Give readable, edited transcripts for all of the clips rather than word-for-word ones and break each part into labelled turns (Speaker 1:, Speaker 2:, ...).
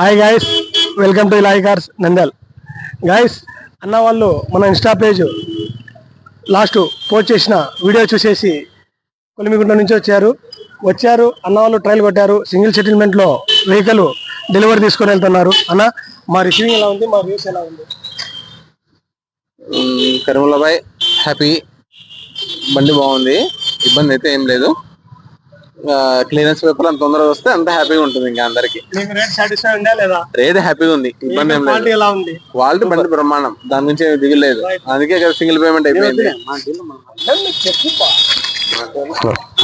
Speaker 1: Hi guys, welcome to ఇలాయి cars Nandyal. Guys, అన్న వాళ్ళు మన ఇన్స్టా పేజ్ లాస్ట్ పోస్ట్ చేసిన వీడియో చూసేసి కొలిమిగుంట నుంచి వచ్చారు అన్న వాళ్ళు ట్రయల్ కొట్టారు. సింగిల్ సెటిల్మెంట్లో వెహికల్ డెలివరీ తీసుకొని వెళ్తున్నారు. అన్న, మా రిసీవింగ్ ఎలా ఉంది, మా రివ్యూస్ ఎలా ఉంది?
Speaker 2: కరీముల్లాబాయ్ హ్యాపీ, బండి బాగుంది, ఇబ్బంది అయితే ఏం లేదు. క్లియరెన్స్ పేపర్ అంత తొందరగా వస్తే అంత హ్యాపీగా ఉంటుంది. ఇంకా అందరికి రేట్ హ్యాపీగా ఉంది, ఇబ్బంది ఏం లేదు. క్వాలిటీ బండి బ్రహ్మాండం, దాని నుంచి దిగలేదు. అందుకే సింగిల్ పేమెంట్ అయిపోయింది.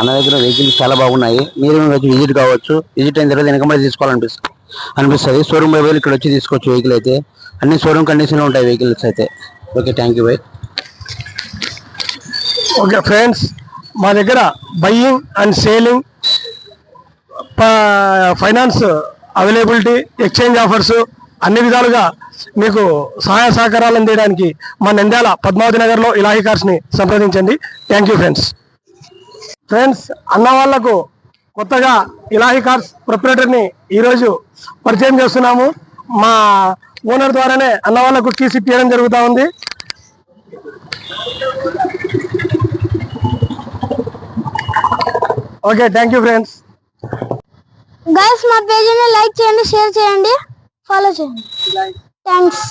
Speaker 3: అన్న దగ్గర వెహికల్స్ చాలా బాగున్నాయి. మీరు విజిట్ కావచ్చు. విజిట్ అయిన తర్వాత వెనక మరి తీసుకోవాలనిపిస్తుంది. షోరూమ్ బై ఇక్కడ వచ్చి తీసుకోవచ్చు. వెహికల్ అయితే అన్ని షోరూమ్ కండిషన్ ఉంటాయి వెహికల్స్ అయితే. Okay, thank you bye.
Speaker 1: Okay friends, మా దగ్గర buying and selling, finance availability, exchange offers అన్ని విధాలుగా మీకు సహాయ సహకారాలు అందించడానికి మా నంద్యాల పద్మావతి నగర్లో ఇలాహి కార్స్ని సంప్రదించండి. Thank you friends. అన్న వాళ్లకు కొత్తగా ఇలాహి కార్స్ ప్రొప్రైటర్ని ఈరోజు పరిచయం చేస్తున్నాము. మా ఓనర్ ద్వారానే అన్న వాళ్లకు కీస్ ఇప్పించడం జరుగుతూ ఉంది. Okay, thank you friends.
Speaker 4: Guys, మా పేజీని లైక్ చేయండి, షేర్ చేయండి, ఫాలో చేయండి. థ్యాంక్స్.